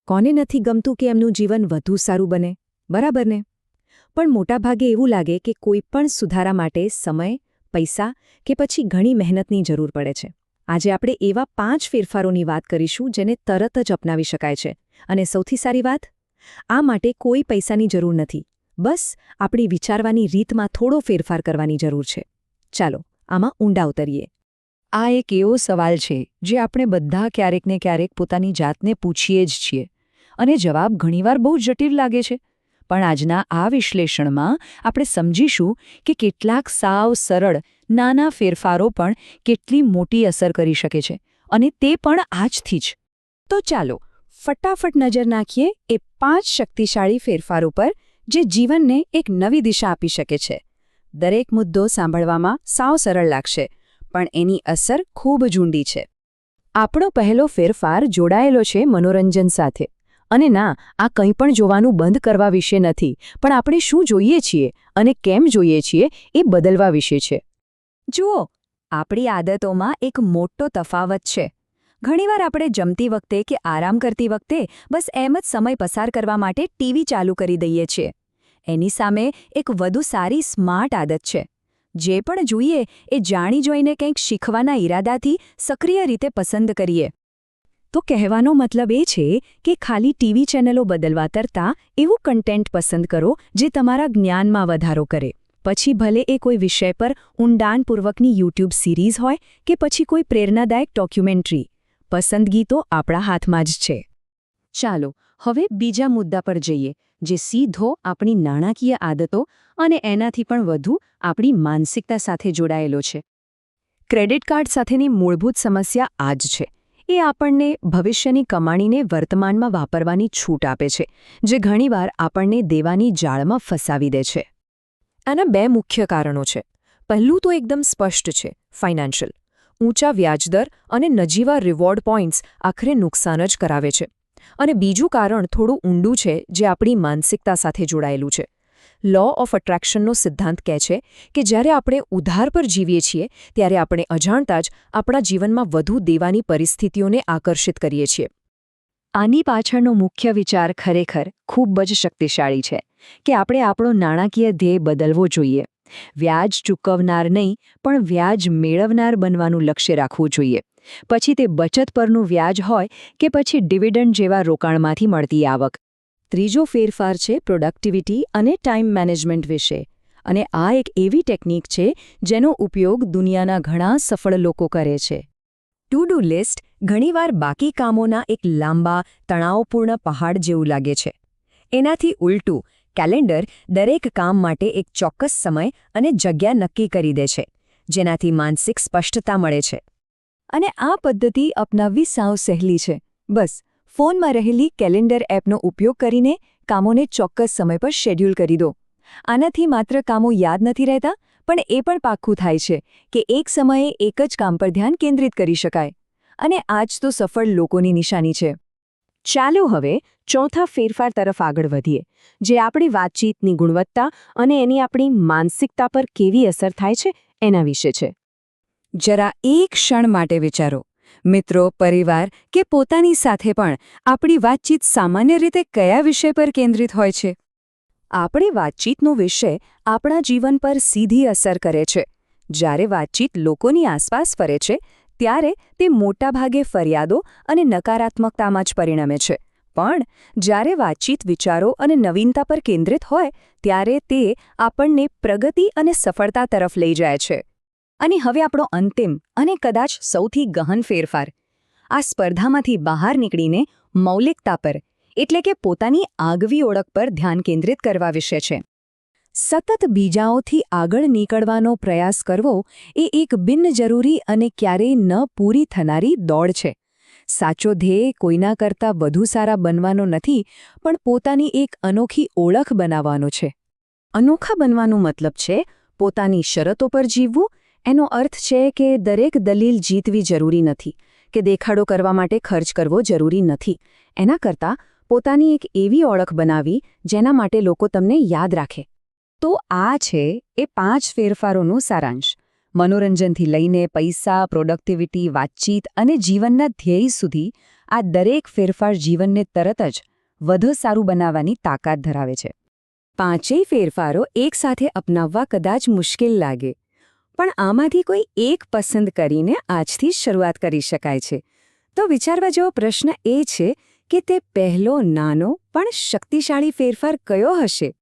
કોને નથી ગમતું કે એમનું જીવન વધુ સારું બને, બરાબર ને? પણ મોટાભાગે એવું લાગે કે કોઈ પણ સુધારા માટે સમય, પૈસા કે પછી ઘણી મહેનતની જરૂર પડે છે. આજે આપણે એવા 5 ફેરફારોની વાત કરીશું જેને તરત જ અપનાવી શકાય છે. અને સૌથી સારી વાત, આ માટે કોઈ પૈસાની જરૂર નથી. બસ આપણી વિચારવાની રીતમાં થોડો ફેરફાર કરવાની જરૂર છે. ચાલો, આમાં ઊંડા ઉતરીએ. આ એક એવો સવાલ છે જે આપણે બધા ક્યારેક ને ક્યારેક પોતાની જાતને પૂછીએ જ છીએ. અને જવાબ ઘણીવાર બહુ જટિલ લાગે છે. પણ આજના આ વિશ્લેષણમાં આપણે સમજીશું કે કેટલાક સાવ સરળ, નાના ફેરફારો પણ કેટલી મોટી અસર કરી શકે છે. અને તે પણ આજથી જ. તો ચાલો, ફટાફટ નજર નાખીએ એ 5 શક્તિશાળી ફેરફારો પર જે જીવનને એક નવી દિશા આપી શકે છે. દરેક મુદ્દો સાંભળવામાં સાવ સરળ લાગશે, પણ એની અસર ખૂબ જ ઊંડી છે. આપણો પહેલો ફેરફાર જોડાયેલો છે મનોરંજન સાથે. અને ના, આ કંઈ પણ જોવાનું બંધ કરવા વિશે નથી, પણ આપણે શું જોઈએ છીએ અને કેમ જોઈએ છીએ એ બદલવા વિશે છે. જુઓ, આપણી આદતોમાં એક મોટો તફાવત છે. ઘણીવાર આપણે જમતી વખતે કે આરામ કરતી વખતે બસ એમ જ સમય પસાર કરવા માટે ટીવી ચાલુ કરી દઈએ છીએ. એની સામે એક વધુ સારી સ્માર્ટ આદત છે. જે પણ જોઈએ એ જાણી જોઈને કંઈક શીખવાના ઈરાદાથી સક્રિય રીતે પસંદ કરીએ. તો કહેવાનો મતલબ એ છે કે ખાલી ટીવી ચેનલો બદલવા કરતાં એવું કન્ટેન્ટ પસંદ કરો જે તમારા જ્ઞાનમાં વધારો કરે. પછી ભલે એ કોઈ વિષય પર ઊંડાણપૂર્વકની યુટ્યુબ સિરીઝ હોય કે પછી કોઈ પ્રેરણાદાયક ડોક્યુમેન્ટરી. પસંદગી તો આપણા હાથમાં જ છે. ચાલો, હવે બીજા મુદ્દા પર જઈએ, જે સીધો આપણી નાણાકીય આદતો અને એનાથી પણ વધુ આપણી માનસિકતા સાથે જોડાયેલો છે. ક્રેડિટ કાર્ડ સાથેની મૂળભૂત સમસ્યા આ જ છે. એ આપણને ભવિષ્યની કમાણીને વર્તમાનમાં વાપરવાની છૂટ આપે છે, જે ઘણીવાર આપણને દેવાની જાળમાં ફસાવી દે છે. આના 2 મુખ્ય કારણો છે. પહેલું તો એકદમ સ્પષ્ટ છે, ફાઇનાન્શિયલ. ઊંચા વ્યાજદર અને નજીવા રિવોર્ડ પોઈન્ટ્સ આખરે નુકસાન જ કરાવે છે. અને બીજું કારણ થોડું ઊંડું છે, જે આપણી માનસિકતા સાથે જોડાયેલું છે. લો ઓફ અટ્રેક્શનનો સિદ્ધાંત કહે છે કે જ્યારે આપણે ઉધાર પર જીવીએ છીએ ત્યારે આપણે અજાણતા જ આપણા જીવનમાં વધુ દેવાની પરિસ્થિતિઓને આકર્ષિત કરીએ છીએ. આની પાછળનો મુખ્ય વિચાર ખરેખર ખૂબ જ શક્તિશાળી છે કે આપણે આપણો નાણાકીય ધ્યેય બદલવો જોઈએ. વ્યાજ ચૂકવનાર નહીં, પણ વ્યાજ મેળવનાર બનવાનું લક્ષ્ય રાખવું જોઈએ. પછી તે બચત પરનું વ્યાજ હોય કે પછી ડિવિડન્ડ જેવા રોકાણમાંથી મળતી આવક. ત્રીજો ફેરફાર છે પ્રોડક્ટિવિટી અને ટાઈમ મેનેજમેન્ટ વિશે. અને આ એક એવી ટેકનિક છે જેનો ઉપયોગ દુનિયાના ઘણા સફળ લોકો કરે છે. ટુ ડુ લિસ્ટ ઘણીવાર બાકી કામોના એક લાંબા, તણાવપૂર્ણ પહાડ જેવું લાગે છે. એનાથી ઉલટું, કેલેન્ડર દરેક કામ માટે એક ચોક્કસ સમય અને જગ્યા નક્કી કરી દે છે, જેનાથી માનસિક સ્પષ્ટતા મળે છે. અને આ પદ્ધતિ અપનાવવી સાવ સહેલી છે. બસ ફોનમાં રહેલી કેલેન્ડર એપનો ઉપયોગ કરીને કામોને ચોક્કસ સમય પર શેડ્યુલ કરી દો. આનાથી માત્ર કામો યાદ નથી રહેતા, પણ એ પણ પાક્કું થાય છે કે એક સમયે એક જ કામ પર ધ્યાન કેન્દ્રિત કરી શકાય. અને આ જ તો સફળ લોકોની નિશાની છે. ચાલો હવે ચોથા ફેરફાર તરફ આગળ વધીએ, જે આપણી વાતચીતની ગુણવત્તા અને એની આપણી માનસિકતા પર કેવી અસર થાય છે એના વિશે છે. જરા એક ક્ષણ માટે વિચારો. મિત્રો, પરિવાર કે પોતાની સાથે પણ આપણી વાતચીત સામાન્ય રીતે કયા વિષય પર કેન્દ્રિત હોય છે? આપણી વાતચીતનો વિષય આપણા જીવન પર સીધી અસર કરે છે. જ્યારે વાતચીત લોકોની આસપાસ ફરે છે, ત્યારે તે મોટાભાગે ફરિયાદો અને નકારાત્મકતામાં જ પરિણમે છે. પણ જ્યારે વાતચીત વિચારો અને નવીનતા પર કેન્દ્રિત હોય, ત્યારે તે આપણને પ્રગતિ અને સફળતા તરફ લઈ જાય છે. અને હવે આપણો અંતિમ અને કદાચ સૌથી ગહન ફેરફાર, આ સ્પર્ધામાંથી બહાર નીકળીને મૌલિકતા પર, એટલે કે પોતાની આગવી ઓળખ પર ધ્યાન કેન્દ્રિત કરવા વિશે છે. સતત બીજાઓથી આગળ નીકળવાનો પ્રયાસ કરવો એ એક બિનજરૂરી અને ક્યારેય ન પૂરી થનારી દોડ છે. સાચો ધ્યેય કોઈના કરતાં વધુ સારા બનવાનો નથી, પણ પોતાની એક અનોખી ઓળખ બનાવવાનો છે. અનોખા બનવાનો મતલબ છે પોતાની શરતો પર જીવવું. એનો અર્થ છે કે દરેક દલીલ જીતવી જરૂરી નથી, કે દેખાડો કરવા માટે ખર્ચ કરવો જરૂરી નથી. એના કરતાં પોતાની એક એવી ઓળખ બનાવી જેના માટે લોકો તમને યાદ રાખે. તો આ છે એ 5 ફેરફારોનો સારાંશ. મનોરંજનથી લઈને પૈસા, પ્રોડક્ટિવિટી, વાતચીત અને જીવનના ધ્યેય સુધી આ દરેક ફેરફાર જીવનને તરત જ વધુ સારું બનાવવાની તાકાત ધરાવે છે. પાંચેય ફેરફારો એકસાથે અપનાવવા કદાચ મુશ્કેલ લાગે, પણ આમાંથી કોઈ એક પસંદ કરીને આજથી જ શરૂઆત કરી શકાય છે. તો વિચારવા જેવો પ્રશ્ન એ છે કે તે પહેલો નાનો પણ શક્તિશાળી ફેરફાર કયો હશે?